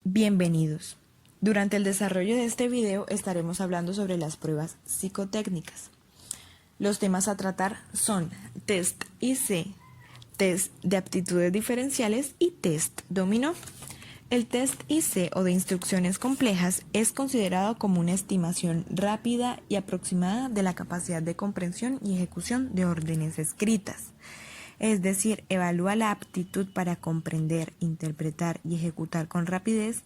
Bienvenidos. Durante el desarrollo de este video estaremos hablando sobre las pruebas psicotécnicas. Los temas a tratar son test IC, test de aptitudes diferenciales y test dominó. El test IC o de instrucciones complejas es considerado como una estimación rápida y aproximada de la capacidad de comprensión y ejecución de órdenes escritas. Es decir, evalúa la aptitud para comprender, interpretar y ejecutar con rapidez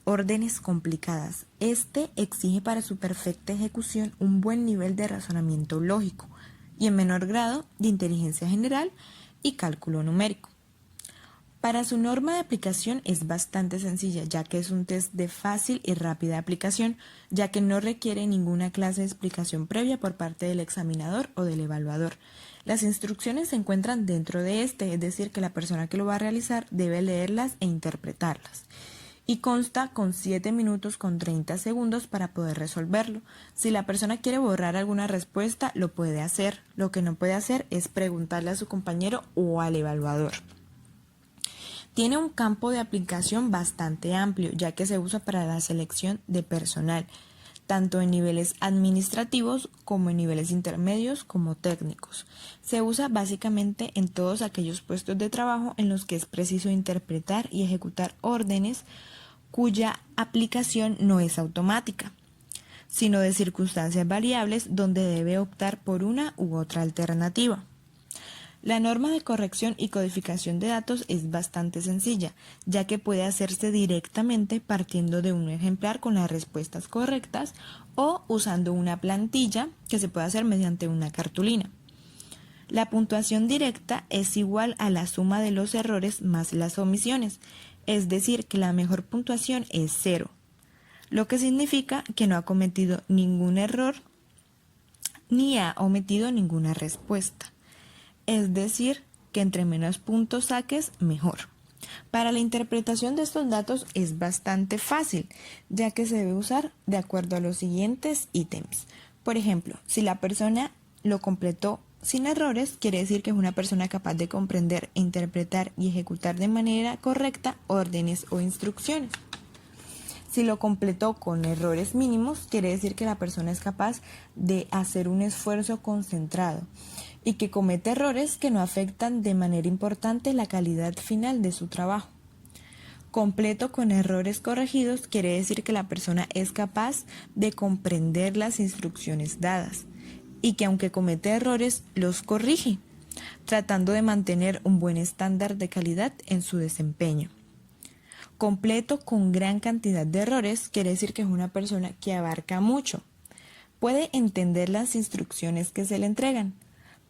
órdenes complicadas. Este exige para su perfecta ejecución un buen nivel de razonamiento lógico y en menor grado de inteligencia general y cálculo numérico. Para su norma de aplicación es bastante sencilla, ya que es un test de fácil y rápida aplicación, ya que no requiere ninguna clase de explicación previa por parte del examinador o del evaluador. Las instrucciones se encuentran dentro de este, es decir, que la persona que lo va a realizar debe leerlas e interpretarlas. Y consta con 7 minutos con 30 segundos para poder resolverlo. Si la persona quiere borrar alguna respuesta, lo puede hacer. Lo que no puede hacer es preguntarle a su compañero o al evaluador. Tiene un campo de aplicación bastante amplio, ya que se usa para la selección de personal, tanto en niveles administrativos como en niveles intermedios como técnicos. Se usa básicamente en todos aquellos puestos de trabajo en los que es preciso interpretar y ejecutar órdenes cuya aplicación no es automática, sino de circunstancias variables donde debe optar por una u otra alternativa. La norma de corrección y codificación de datos es bastante sencilla, ya que puede hacerse directamente partiendo de un ejemplar con las respuestas correctas o usando una plantilla que se puede hacer mediante una cartulina. La puntuación directa es igual a la suma de los errores más las omisiones, es decir, que la mejor puntuación es 0, lo que significa que no ha cometido ningún error ni ha omitido ninguna respuesta. Es decir, que entre menos puntos saques, mejor. Para la interpretación de estos datos es bastante fácil, ya que se debe usar de acuerdo a los siguientes ítems. Por ejemplo, si la persona lo completó sin errores, quiere decir que es una persona capaz de comprender, interpretar y ejecutar de manera correcta órdenes o instrucciones. Si lo completó con errores mínimos, quiere decir que la persona es capaz de hacer un esfuerzo concentrado y que comete errores que no afectan de manera importante la calidad final de su trabajo. Completo con errores corregidos quiere decir que la persona es capaz de comprender las instrucciones dadas y que aunque comete errores, los corrige, tratando de mantener un buen estándar de calidad en su desempeño. Completo con gran cantidad de errores quiere decir que es una persona que abarca mucho. Puede entender las instrucciones que se le entregan,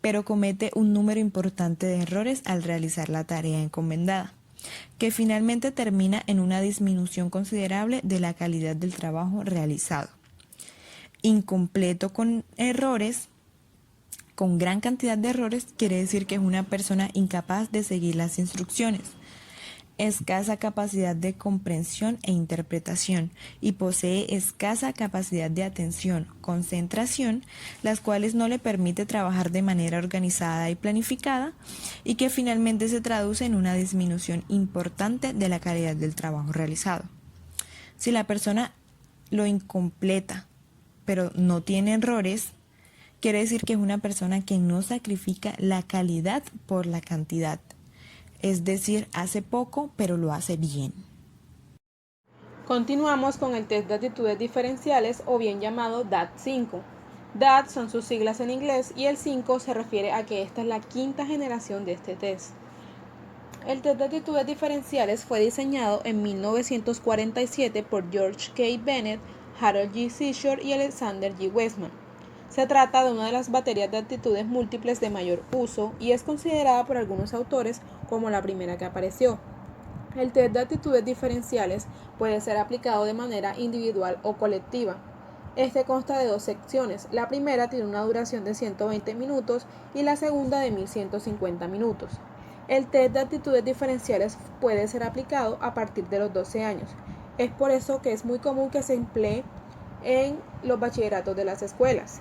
pero comete un número importante de errores al realizar la tarea encomendada, que finalmente termina en una disminución considerable de la calidad del trabajo realizado. Incompleto con errores, con gran cantidad de errores, quiere decir que es una persona incapaz de seguir las instrucciones. Escasa capacidad de comprensión e interpretación y posee escasa capacidad de atención, concentración, las cuales no le permite trabajar de manera organizada y planificada y que finalmente se traduce en una disminución importante de la calidad del trabajo realizado. Si la persona lo incompleta pero no tiene errores, quiere decir que es una persona que no sacrifica la calidad por la cantidad. Es decir, hace poco, pero lo hace bien. Continuamos con el test de aptitudes diferenciales o bien llamado DAT-5. DAT son sus siglas en inglés y el 5 se refiere a que esta es la quinta generación de este test. El test de aptitudes diferenciales fue diseñado en 1947 por George K. Bennett, Harold G. Seashore y Alexander G. Weisman. Se trata de una de las baterías de aptitudes múltiples de mayor uso y es considerada por algunos autores como la primera que apareció. El test de aptitudes diferenciales puede ser aplicado de manera individual o colectiva. Este consta de dos secciones. La primera tiene una duración de 120 minutos y la segunda de 1150 minutos. El test de aptitudes diferenciales puede ser aplicado a partir de los 12 años. Es por eso que es muy común que se emplee en los bachilleratos de las escuelas.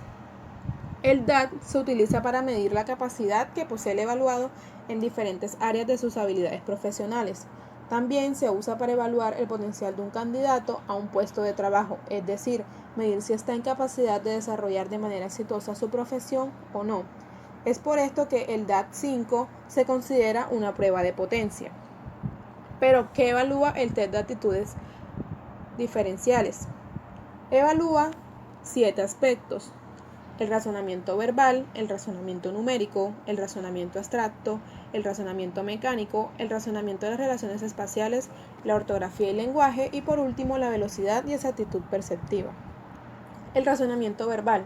El DAT se utiliza para medir la capacidad que posee el evaluado en diferentes áreas de sus habilidades profesionales. También se usa para evaluar el potencial de un candidato a un puesto de trabajo, es decir, medir si está en capacidad de desarrollar de manera exitosa su profesión o no. Es por esto que el DAT-5 se considera una prueba de potencia. Pero, ¿qué evalúa el test de actitudes diferenciales? Evalúa 7 aspectos: el razonamiento verbal, el razonamiento numérico, el razonamiento abstracto, el razonamiento mecánico, el razonamiento de las relaciones espaciales, la ortografía y lenguaje y por último la velocidad y exactitud perceptiva. El razonamiento verbal.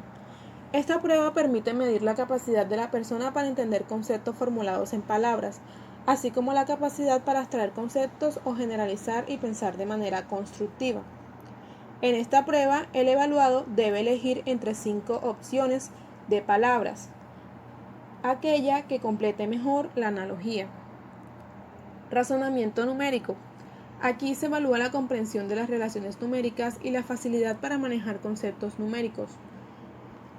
Esta prueba permite medir la capacidad de la persona para entender conceptos formulados en palabras, así como la capacidad para abstraer conceptos o generalizar y pensar de manera constructiva. En esta prueba, el evaluado debe elegir entre 5 opciones de palabras, aquella que complete mejor la analogía. Razonamiento numérico. Aquí se evalúa la comprensión de las relaciones numéricas y la facilidad para manejar conceptos numéricos.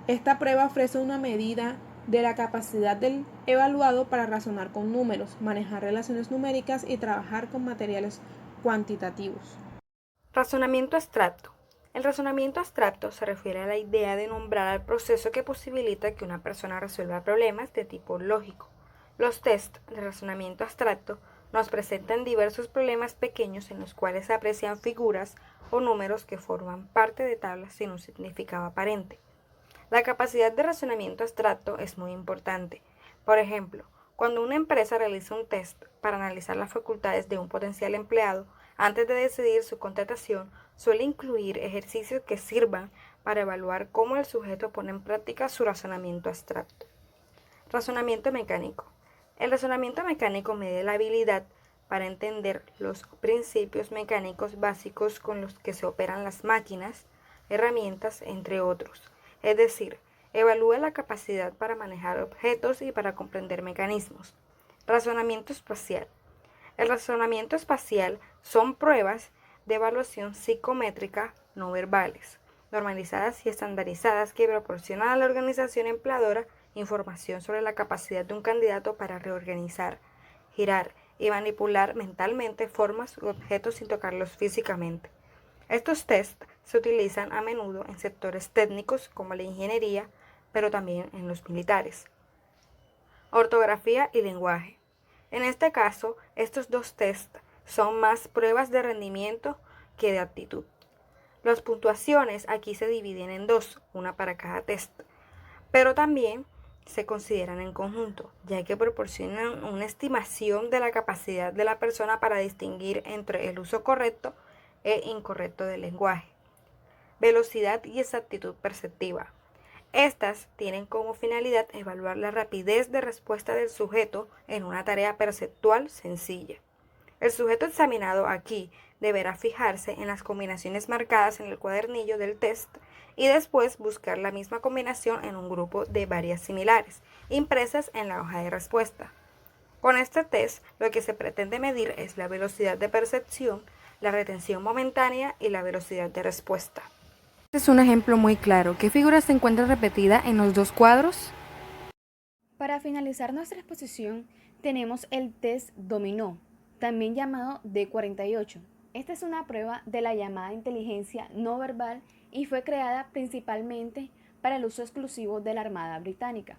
Esta prueba ofrece una medida de la capacidad del evaluado para razonar con números, manejar relaciones numéricas y trabajar con materiales cuantitativos. Razonamiento abstracto. El razonamiento abstracto se refiere a la idea de nombrar al proceso que posibilita que una persona resuelva problemas de tipo lógico. Los tests de razonamiento abstracto nos presentan diversos problemas pequeños en los cuales se aprecian figuras o números que forman parte de tablas sin un significado aparente. La capacidad de razonamiento abstracto es muy importante. Por ejemplo, cuando una empresa realiza un test para analizar las facultades de un potencial empleado, antes de decidir su contratación, suele incluir ejercicios que sirvan para evaluar cómo el sujeto pone en práctica su razonamiento abstracto. Razonamiento mecánico. El razonamiento mecánico mide la habilidad para entender los principios mecánicos básicos con los que se operan las máquinas, herramientas, entre otros. Es decir, evalúa la capacidad para manejar objetos y para comprender mecanismos. Razonamiento espacial. El razonamiento espacial son pruebas de evaluación psicométrica no verbales, normalizadas y estandarizadas que proporcionan a la organización empleadora información sobre la capacidad de un candidato para reorganizar, girar y manipular mentalmente formas u objetos sin tocarlos físicamente. Estos tests se utilizan a menudo en sectores técnicos como la ingeniería, pero también en los militares. Ortografía y lenguaje. En este caso, estos dos tests son más pruebas de rendimiento que de aptitud. Las puntuaciones aquí se dividen en dos, una para cada test, pero también se consideran en conjunto, ya que proporcionan una estimación de la capacidad de la persona para distinguir entre el uso correcto e incorrecto del lenguaje. Velocidad y exactitud perceptiva. Estas tienen como finalidad evaluar la rapidez de respuesta del sujeto en una tarea perceptual sencilla. El sujeto examinado aquí deberá fijarse en las combinaciones marcadas en el cuadernillo del test y después buscar la misma combinación en un grupo de varias similares, impresas en la hoja de respuesta. Con este test, lo que se pretende medir es la velocidad de percepción, la retención momentánea y la velocidad de respuesta. Este es un ejemplo muy claro. ¿Qué figura se encuentra repetida en los dos cuadros? Para finalizar nuestra exposición, tenemos el test dominó, también llamado D48. Esta es una prueba de la llamada inteligencia no verbal y fue creada principalmente para el uso exclusivo de la Armada Británica.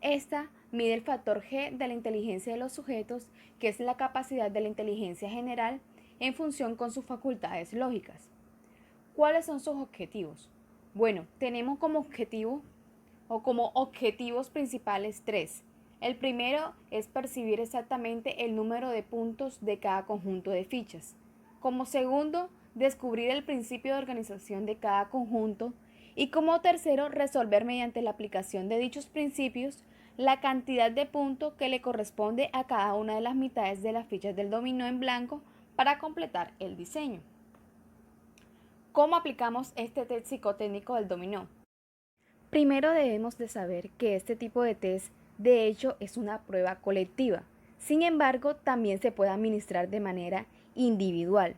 Esta mide el factor G de la inteligencia de los sujetos, que es la capacidad de la inteligencia general en función con sus facultades lógicas. ¿Cuáles son sus objetivos? Bueno, tenemos como objetivo o como objetivos principales 3. El primero es percibir exactamente el número de puntos de cada conjunto de fichas. Como segundo, descubrir el principio de organización de cada conjunto. Y como tercero, resolver mediante la aplicación de dichos principios la cantidad de puntos que le corresponde a cada una de las mitades de las fichas del dominó en blanco para completar el diseño. ¿Cómo aplicamos este test psicotécnico del dominó? Primero debemos de saber que este tipo de test de hecho es una prueba colectiva. Sin embargo, también se puede administrar de manera individual.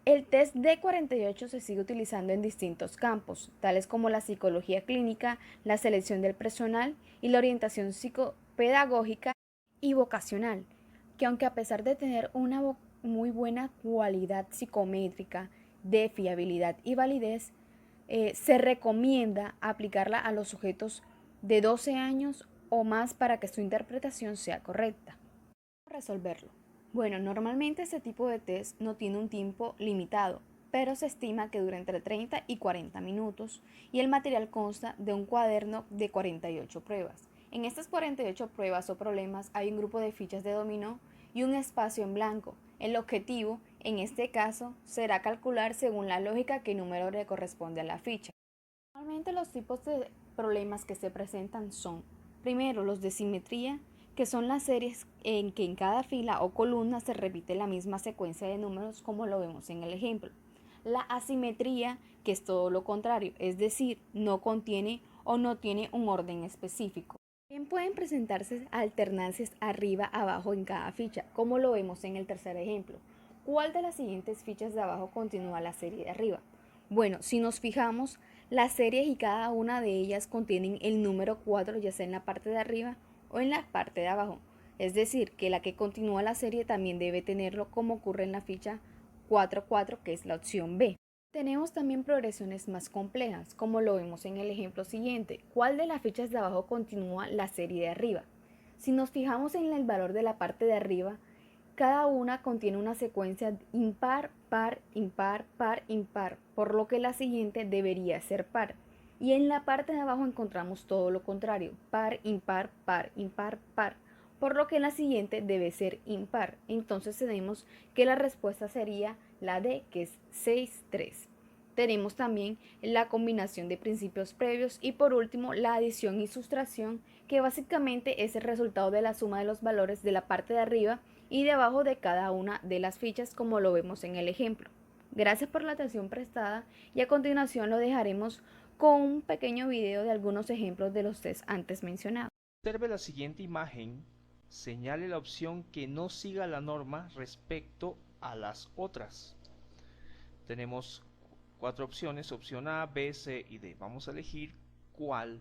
El test D48 se sigue utilizando en distintos campos, tales como la psicología clínica, la selección del personal y la orientación psicopedagógica y vocacional, que aunque a pesar de tener una muy buena cualidad psicométrica de fiabilidad y validez, se recomienda aplicarla a los sujetos de 12 años o más para que su interpretación sea correcta. Resolverlo. Bueno, normalmente este tipo de test no tiene un tiempo limitado, pero se estima que dura entre 30 y 40 minutos y el material consta de un cuaderno de 48 pruebas. En estas 48 pruebas o problemas hay un grupo de fichas de dominó y un espacio en blanco. El objetivo, en este caso, será calcular según la lógica qué número le corresponde a la ficha. Normalmente los tipos de problemas que se presentan son, primero, los de simetría, que son las series en que en cada fila o columna se repite la misma secuencia de números como lo vemos en el ejemplo. La asimetría, que es todo lo contrario, es decir, no contiene o no tiene un orden específico. También pueden presentarse alternancias arriba-abajo en cada ficha, como lo vemos en el tercer ejemplo. ¿Cuál de las siguientes fichas de abajo continúa la serie de arriba? Bueno, si nos fijamos, las series y cada una de ellas contienen el número 4, ya sea en la parte de arriba o en la parte de abajo. Es decir, que la que continúa la serie también debe tenerlo, como ocurre en la ficha 4,4, que es la opción B. Tenemos también progresiones más complejas, como lo vemos en el ejemplo siguiente. ¿Cuál de las fichas de abajo continúa la serie de arriba? Si nos fijamos en el valor de la parte de arriba, cada una contiene una secuencia impar, par, impar, par, impar, por lo que la siguiente debería ser par. Y en la parte de abajo encontramos todo lo contrario, par, impar, par, por lo que la siguiente debe ser impar. Entonces tenemos que la respuesta sería la D, que es 6, 3. Tenemos también la combinación de principios previos y por último la adición y sustracción, que básicamente es el resultado de la suma de los valores de la parte de arriba y de abajo de cada una de las fichas, como lo vemos en el ejemplo. Gracias por la atención prestada y a continuación lo dejaremos con un pequeño video de algunos ejemplos de los test antes mencionados. Observe la siguiente imagen, señale la opción que no siga la norma respecto a las otras. Tenemos 4 opciones, opción A, B, C y D. Vamos a elegir cuál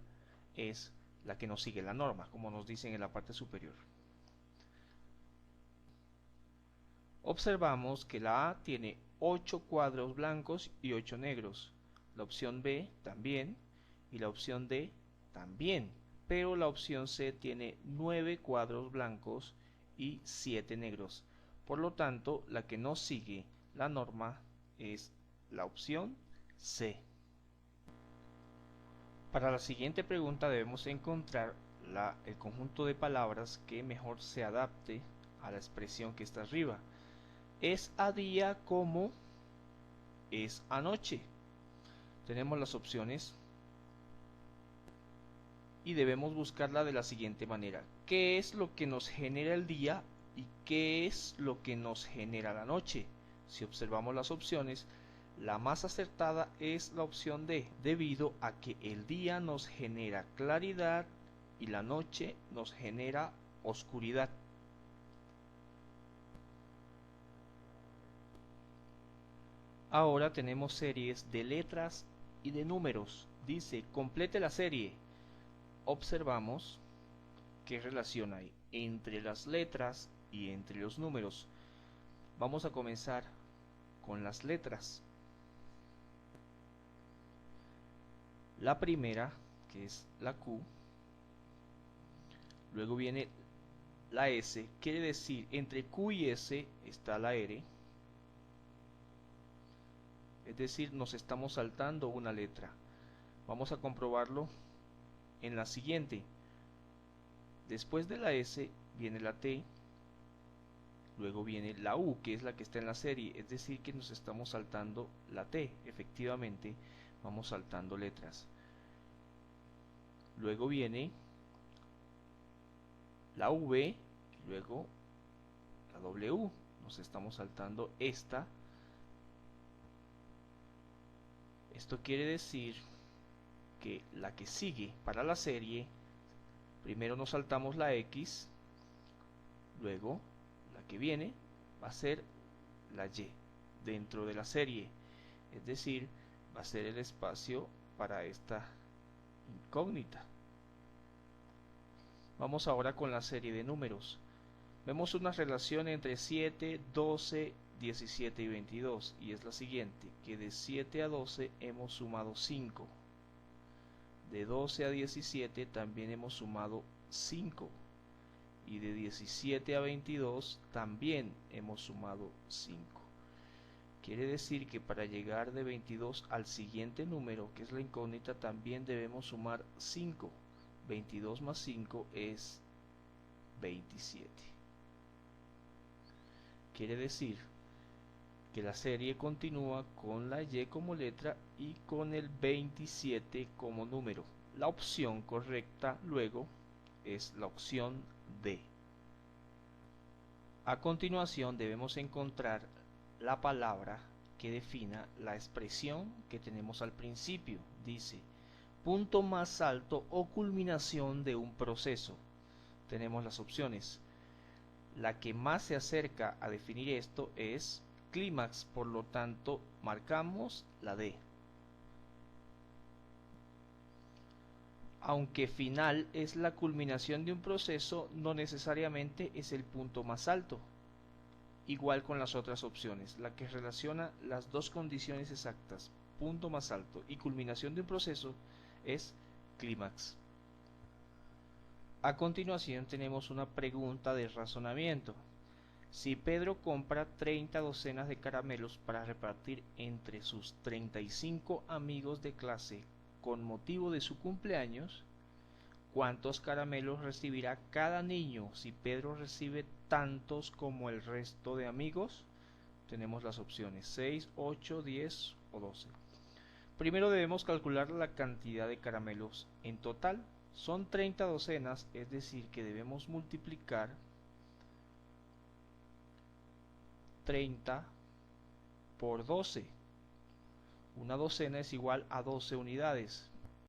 es la que no sigue la norma, como nos dicen en la parte superior. Observamos que la A tiene 8 cuadros blancos y 8 negros, la opción B también y la opción D también, pero la opción C tiene 9 cuadros blancos y 7 negros. Por lo tanto, la que no sigue la norma es la opción C. Para la siguiente pregunta debemos encontrar el conjunto de palabras que mejor se adapte a la expresión que está arriba. Es a día como es anoche. Tenemos las opciones y debemos buscarla de la siguiente manera. ¿Qué es lo que nos genera el día y qué es lo que nos genera la noche? Si observamos las opciones, la más acertada es la opción D, debido a que el día nos genera claridad y la noche nos genera oscuridad. Ahora tenemos series de letras y de números. Dice, complete la serie. Observamos qué relación hay entre las letras y entre los números. Vamos a comenzar con las letras. La primera, que es la Q, luego viene la S, quiere decir entre Q y S está la R, es decir, nos estamos saltando una letra. Vamos a comprobarlo en la siguiente. Después de la S viene la T, luego viene la U, que es la que está en la serie, es decir, que nos estamos saltando la T. Efectivamente, vamos saltando letras. Luego viene la V, luego la W, nos estamos saltando esta. Esto quiere decir que la que sigue para la serie, primero nos saltamos la X, luego la que viene va a ser la Y dentro de la serie, es decir, va a ser el espacio para esta incógnita. Vamos ahora con la serie de números. Vemos una relación entre 7, 12, 17 y 22, y es la siguiente, que de 7 a 12 hemos sumado 5, de 12 a 17 también hemos sumado 5, y de 17 a 22 también hemos sumado 5. Quiere decir que para llegar de 22 al siguiente número, que es la incógnita, también debemos sumar 5. 22 más 5 es 27. Quiere decir que la serie continúa con la Y como letra y con el 27 como número. La opción correcta luego es la opción D. A continuación debemos encontrar la palabra que defina la expresión que tenemos al principio. Dice, punto más alto o culminación de un proceso. Tenemos las opciones. La que más se acerca a definir esto es clímax, por lo tanto marcamos la D. Aunque final es la culminación de un proceso, no necesariamente es el punto más alto. Igual con las otras opciones, la que relaciona las dos condiciones exactas, punto más alto y culminación de un proceso, es clímax. A continuación tenemos una pregunta de razonamiento. Si Pedro compra 30 docenas de caramelos para repartir entre sus 35 amigos de clase con motivo de su cumpleaños, ¿cuántos caramelos recibirá cada niño si Pedro recibe tantos como el resto de amigos? Tenemos las opciones 6, 8, 10 o 12. Primero debemos calcular la cantidad de caramelos en total. Son 30 docenas, es decir que debemos multiplicar 30 por 12. Una docena es igual a 12 unidades.